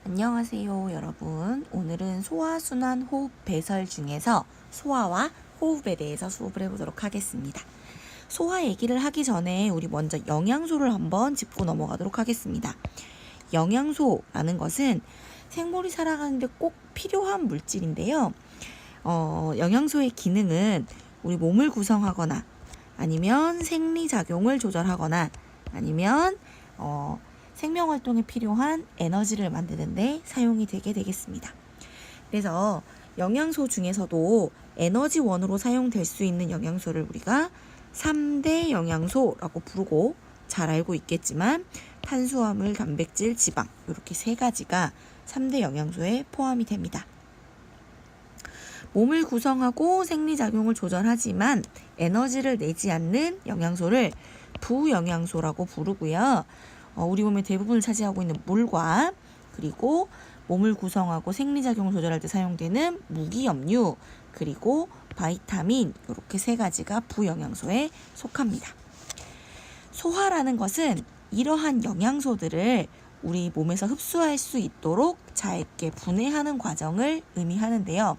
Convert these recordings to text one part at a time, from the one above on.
안녕하세요, 여러분. 오늘은 소화순환 호흡 배설 중에서 소화와 호흡에 대해서 수업을 해보도록 하겠습니다. 소화 얘기를 하기 전에 우리 먼저 영양소를 한번 짚고 넘어가도록 하겠습니다. 영양소라는 것은 생물이 살아가는데 꼭 필요한 물질인데요. 영양소의 기능은 우리 몸을 구성하거나 아니면 생리작용을 조절하거나 아니면 생명활동에 필요한 에너지를 만드는데 사용이 되게 되겠습니다. 그래서 영양소 중에서도 에너지원으로 사용될 수 있는 영양소를 우리가 3대 영양소라고 부르고 잘 알고 있겠지만 탄수화물, 단백질, 지방 이렇게 세 가지가 3대 영양소에 포함이 됩니다. 몸을 구성하고 생리작용을 조절하지만 에너지를 내지 않는 영양소를 부영양소라고 부르고요. 우리 몸의 대부분을 차지하고 있는 물과 그리고 몸을 구성하고 생리작용을 조절할 때 사용되는 무기염류 그리고 바이타민 이렇게 세 가지가 부영양소에 속합니다. 소화라는 것은 이러한 영양소들을 우리 몸에서 흡수할 수 있도록 잘게 분해하는 과정을 의미하는데요.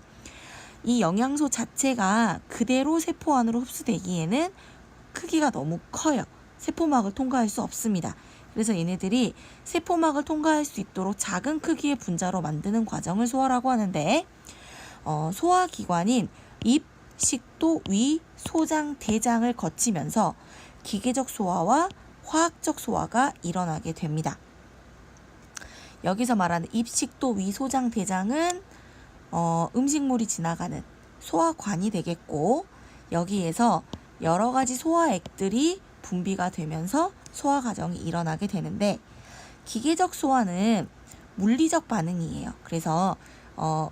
이 영양소 자체가 그대로 세포 안으로 흡수되기에는 크기가 너무 커요. 세포막을 통과할 수 없습니다. 그래서 얘네들이 세포막을 통과할 수 있도록 작은 크기의 분자로 만드는 과정을 소화라고 하는데 소화기관인 입, 식도, 위, 소장, 대장을 거치면서 기계적 소화와 화학적 소화가 일어나게 됩니다. 여기서 말하는 입, 식도, 위, 소장, 대장은 음식물이 지나가는 소화관이 되겠고 여기에서 여러 가지 소화액들이 분비가 되면서 소화 과정이 일어나게 되는데 기계적 소화는 물리적 반응이에요. 그래서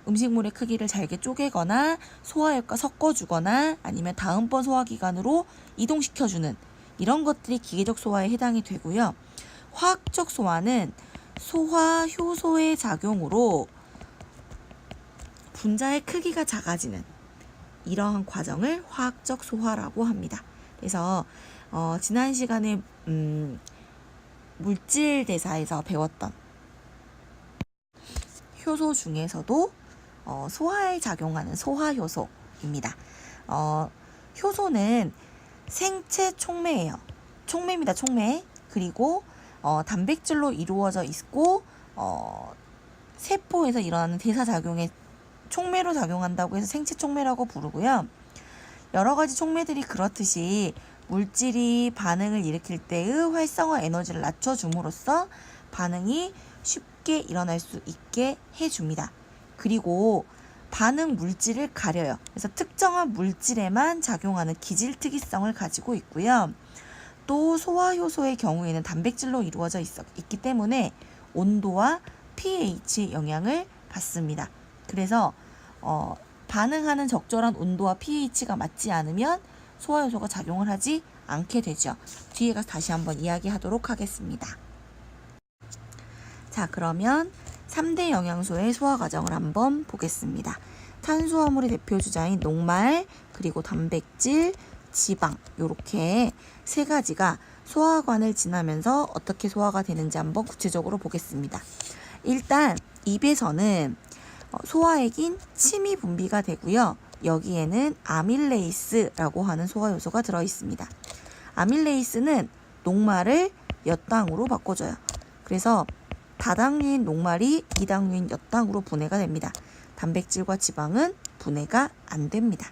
음식물의 크기를 잘게 쪼개거나 소화액과 섞어주거나 아니면 다음번 소화기관으로 이동시켜주는 이런 것들이 기계적 소화에 해당이 되고요. 화학적 소화는 소화 효소의 작용으로 분자의 크기가 작아지는 이러한 과정을 화학적 소화라고 합니다. 그래서 지난 시간에 물질 대사에서 배웠던 효소 중에서도 소화에 작용하는 소화효소입니다. 효소는 생체 촉매예요. 촉매입니다. 촉매. 그리고 단백질로 이루어져 있고 세포에서 일어나는 대사작용에 촉매로 작용한다고 해서 생체 촉매라고 부르고요. 여러 가지 촉매들이 그렇듯이 물질이 반응을 일으킬 때의 활성화 에너지를 낮춰줌으로써 반응이 쉽게 일어날 수 있게 해줍니다. 그리고 반응 물질을 가려요. 그래서 특정한 물질에만 작용하는 기질 특이성을 가지고 있고요. 또 소화효소의 경우에는 단백질로 이루어져 있기 때문에 온도와 pH 영향을 받습니다. 그래서 반응하는 적절한 온도와 pH가 맞지 않으면 소화효소가 작용을 하지 않게 되죠. 뒤에 가서 다시 한번 이야기하도록 하겠습니다. 자, 그러면 3대 영양소의 소화 과정을 한번 보겠습니다. 탄수화물의 대표 주자인 녹말, 그리고 단백질, 지방 이렇게 세 가지가 소화관을 지나면서 어떻게 소화가 되는지 한번 구체적으로 보겠습니다. 일단 입에서는 소화액인 침이 분비가 되고요. 여기에는 아밀레이스라고 하는 소화효소가 들어있습니다. 아밀레이스는 녹말을 엿당으로 바꿔줘요. 그래서 다당류인 녹말이 이당류인 엿당으로 분해가 됩니다. 단백질과 지방은 분해가 안 됩니다.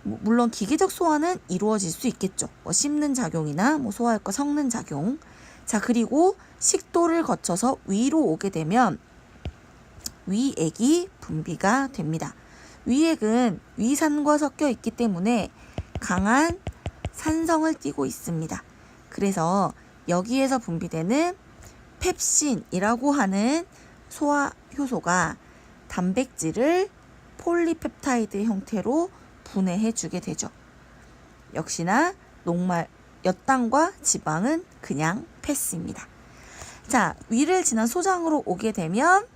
물론 기계적 소화는 이루어질 수 있겠죠. 씹는 작용이나 소화액과 섞는 작용. 자, 그리고 식도를 거쳐서 위로 오게 되면 위액이 분비가 됩니다. 위액은 위산과 섞여 있기 때문에 강한 산성을 띠고 있습니다. 그래서 여기에서 분비되는 펩신이라고 하는 소화 효소가 단백질을 폴리펩타이드 형태로 분해해 주게 되죠. 역시나 녹말, 엿당과 지방은 그냥 패스입니다. 자, 위를 지난 소장으로 오게 되면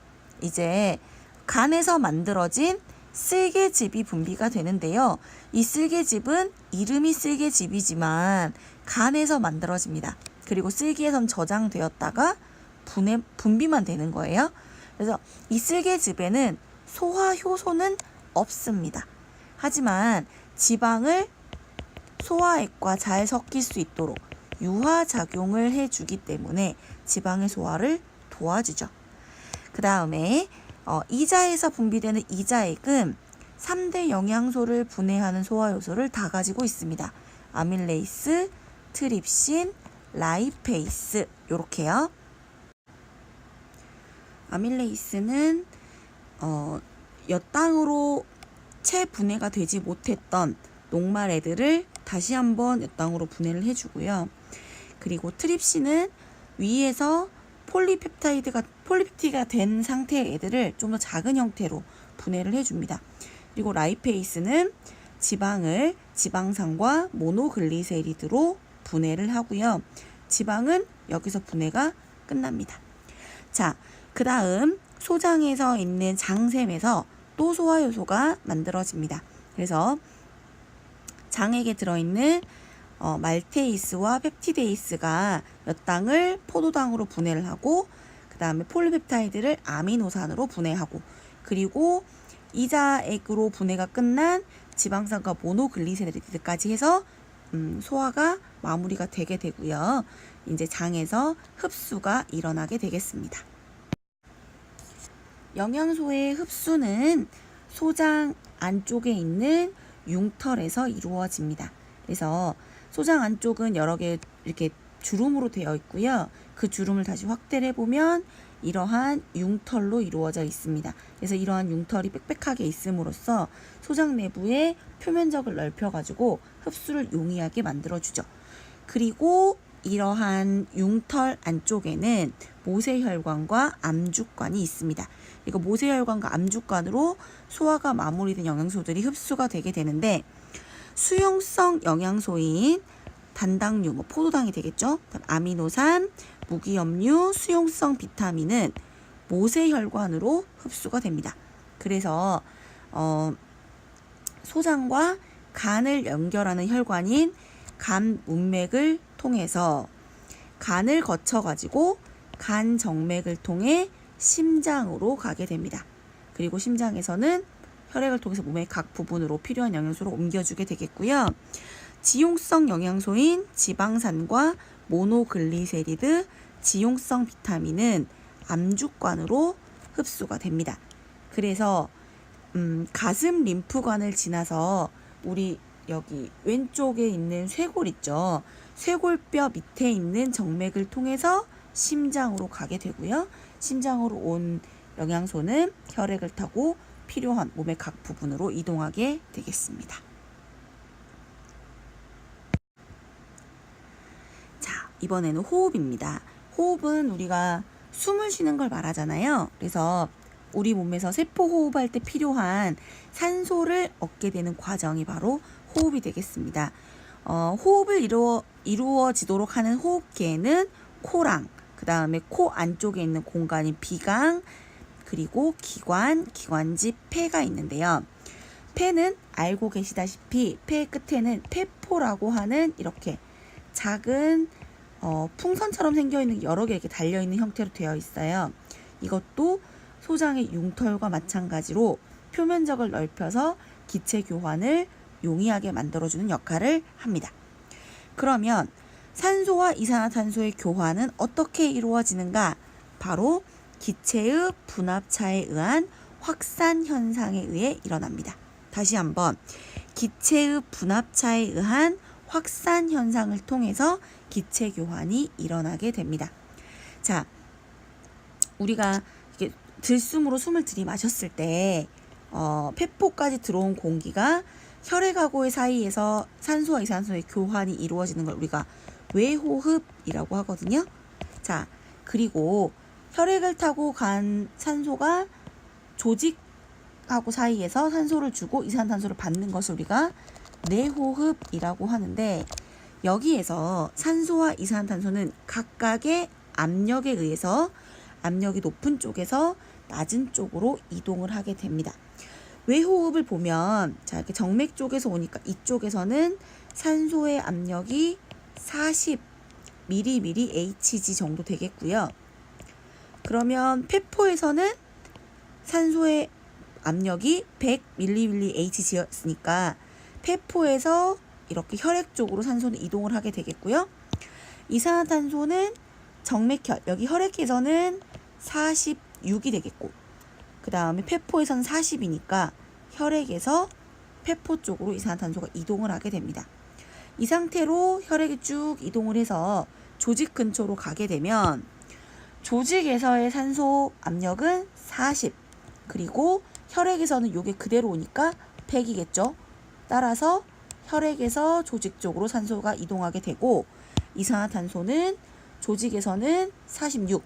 이제 간에서 만들어진 쓸개즙이 분비가 되는데요. 이 쓸개즙은 이름이 쓸개즙이지만 간에서 만들어집니다. 그리고 쓸개에선 저장되었다가 분비만 되는 거예요. 그래서 이 쓸개즙에는 소화 효소는 없습니다. 하지만 지방을 소화액과 잘 섞일 수 있도록 유화작용을 해주기 때문에 지방의 소화를 도와주죠. 그 다음에 이자에서 분비되는 이자액은 3대 영양소를 분해하는 소화효소를 다 가지고 있습니다. 아밀레이스, 트립신, 라이페이스 요렇게요. 아밀레이스는 엿당으로 채 분해가 되지 못했던 녹말애들을 다시 한번 엿당으로 분해를 해주고요. 그리고 트립신은 위에서 폴리펩티드가 된 상태의 애들을 좀 더 작은 형태로 분해를 해줍니다. 그리고 라이페이스는 지방을 지방산과 모노글리세리드로 분해를 하고요. 지방은 여기서 분해가 끝납니다. 자, 그 다음 소장에서 있는 장샘에서 또 소화효소가 만들어집니다. 그래서 장액에 들어있는 말테이스와 펩티데이스가 엿당을 포도당으로 분해를 하고 그 다음에 폴리펩타이드를 아미노산으로 분해하고 그리고 이자액으로 분해가 끝난 지방산과 모노글리세리드까지 해서 소화가 마무리가 되게 되고요. 이제 장에서 흡수가 일어나게 되겠습니다. 영양소의 흡수는 소장 안쪽에 있는 융털에서 이루어집니다. 그래서 소장 안쪽은 여러 개 이렇게 주름으로 되어 있고요. 그 주름을 다시 확대를 해보면 이러한 융털로 이루어져 있습니다. 그래서 이러한 융털이 빽빽하게 있음으로써 소장 내부의 표면적을 넓혀가지고 흡수를 용이하게 만들어주죠. 그리고 이러한 융털 안쪽에는 모세혈관과 암죽관이 있습니다. 이거 모세혈관과 암죽관으로 소화가 마무리된 영양소들이 흡수가 되게 되는데 수용성 영양소인 단당류, 포도당이 되겠죠. 아미노산, 무기염류, 수용성 비타민은 모세혈관으로 흡수가 됩니다. 그래서 소장과 간을 연결하는 혈관인 간 문맥을 통해서 간을 거쳐 가지고 간 정맥을 통해 심장으로 가게 됩니다. 그리고 심장에서는 혈액을 통해서 몸의 각 부분으로 필요한 영양소를 옮겨주게 되겠고요. 지용성 영양소인 지방산과 모노글리세리드, 지용성 비타민은 암죽관으로 흡수가 됩니다. 그래서 가슴 림프관을 지나서 우리 여기 왼쪽에 있는 쇄골 있죠. 쇄골뼈 밑에 있는 정맥을 통해서 심장으로 가게 되고요. 심장으로 온 영양소는 혈액을 타고 필요한 몸의 각 부분으로 이동하게 되겠습니다. 자, 이번에는 호흡입니다. 호흡은 우리가 숨을 쉬는 걸 말하잖아요. 그래서 우리 몸에서 세포 호흡할 때 필요한 산소를 얻게 되는 과정이 바로 호흡이 되겠습니다. 호흡을 이루어지도록 하는 호흡기에는 코랑 그 다음에 코 안쪽에 있는 공간인 비강 그리고 기관, 기관지, 폐가 있는데요. 폐는 알고 계시다시피 폐 끝에는 폐포라고 하는 이렇게 작은 풍선처럼 생겨있는 여러 개 이렇게 달려있는 형태로 되어 있어요. 이것도 소장의 융털과 마찬가지로 표면적을 넓혀서 기체 교환을 용이하게 만들어주는 역할을 합니다. 그러면 산소와 이산화탄소의 교환은 어떻게 이루어지는가? 바로 기체의 분압차에 의한 확산 현상에 의해 일어납니다. 다시 한번 기체의 분압차에 의한 확산 현상을 통해서 기체 교환이 일어나게 됩니다. 자, 우리가 이렇게 들숨으로 숨을 들이마셨을 때 폐포까지 들어온 공기가 혈액하고의 사이에서 산소와 이산화탄소의 교환이 이루어지는 걸 우리가 외호흡이라고 하거든요. 자, 그리고 혈액을 타고 간 산소가 조직하고 사이에서 산소를 주고 이산화탄소를 받는 것을 우리가 내호흡이라고 하는데 여기에서 산소와 이산화탄소는 각각의 압력에 의해서 압력이 높은 쪽에서 낮은 쪽으로 이동을 하게 됩니다. 외호흡을 보면 자 이렇게 정맥 쪽에서 오니까 이쪽에서는 산소의 압력이 40 mmHg 정도 되겠고요. 그러면 폐포에서는 산소의 압력이 100mVhg였으니까 폐포에서 이렇게 혈액 쪽으로 산소는 이동을 하게 되겠고요. 이산화탄소는 정맥혈, 여기 혈액에서는 46이 되겠고, 그 다음에 폐포에서는 40이니까 혈액에서 폐포 쪽으로 이산화탄소가 이동을 하게 됩니다. 이 상태로 혈액이 쭉 이동을 해서 조직 근처로 가게 되면 조직에서의 산소 압력은 40, 그리고 혈액에서는 이게 그대로 오니까 100이겠죠. 따라서 혈액에서 조직 쪽으로 산소가 이동하게 되고, 이산화탄소는 조직에서는 46,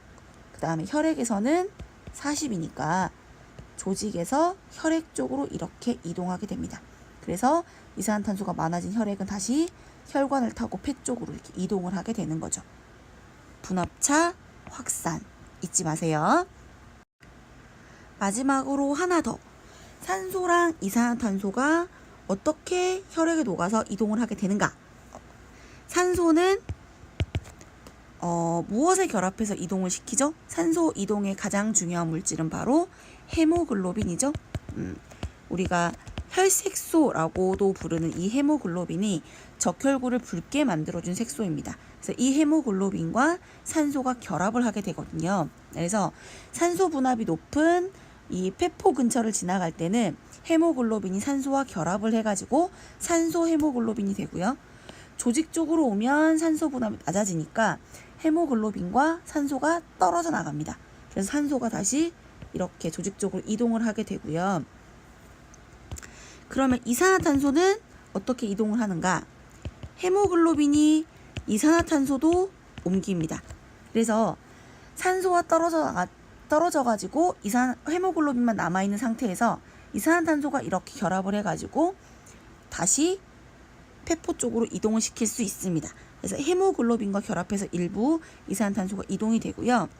그 다음에 혈액에서는 40이니까 조직에서 혈액 쪽으로 이렇게 이동하게 됩니다. 그래서 이산화탄소가 많아진 혈액은 다시 혈관을 타고 폐 쪽으로 이렇게 이동을 하게 되는 거죠. 분업차 확산 잊지 마세요. 마지막으로 하나 더. 산소랑 이산화탄소가 어떻게 혈액에 녹아서 이동을 하게 되는가? 산소는 무엇에 결합해서 이동을 시키죠? 산소 이동의 가장 중요한 물질은 바로 헤모글로빈이죠. 우리가 혈색소라고도 부르는 이 헤모글로빈이 적혈구를 붉게 만들어준 색소입니다. 그래서 이 헤모글로빈과 산소가 결합을 하게 되거든요. 그래서 산소 분압이 높은 이 폐포 근처를 지나갈 때는 헤모글로빈이 산소와 결합을 해가지고 산소 헤모글로빈이 되고요. 조직 쪽으로 오면 산소 분압이 낮아지니까 헤모글로빈과 산소가 떨어져 나갑니다. 그래서 산소가 다시 이렇게 조직 쪽으로 이동을 하게 되고요. 그러면 이산화탄소는 어떻게 이동을 하는가? 헤모글로빈이 이산화탄소도 옮깁니다. 그래서 산소가 떨어져가지고 헤모글로빈만 남아있는 상태에서 이산화탄소가 이렇게 결합을 해가지고 다시 폐포 쪽으로 이동을 시킬 수 있습니다. 그래서 헤모글로빈과 결합해서 일부 이산화탄소가 이동이 되고요.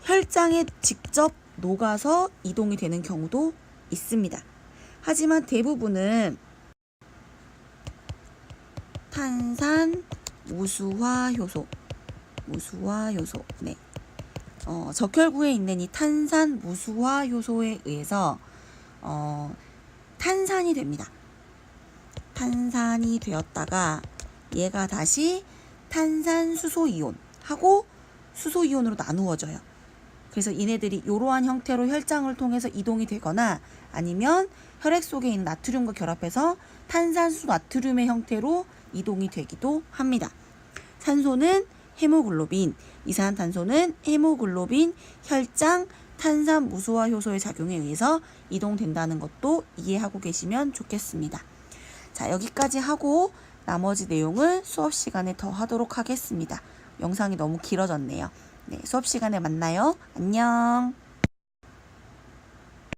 혈장에 직접 녹아서 이동이 되는 경우도 있습니다. 하지만 대부분은 탄산 무수화 효소, 네. 적혈구에 있는 이 탄산 무수화 효소에 의해서 탄산이 됩니다. 탄산이 되었다가 얘가 다시 탄산 수소이온하고 수소이온으로 나누어져요. 그래서 얘네들이 이러한 형태로 혈장을 통해서 이동이 되거나 아니면 혈액 속에 있는 나트륨과 결합해서 탄산수 나트륨의 형태로 이동이 되기도 합니다. 산소는 헤모글로빈, 이산화탄소는 헤모글로빈, 혈장, 탄산 무수화 효소의 작용에 의해서 이동된다는 것도 이해하고 계시면 좋겠습니다. 자, 여기까지 하고 나머지 내용을 수업 시간에 더 하도록 하겠습니다. 영상이 너무 길어졌네요. 네, 수업 시간에 만나요. 안녕.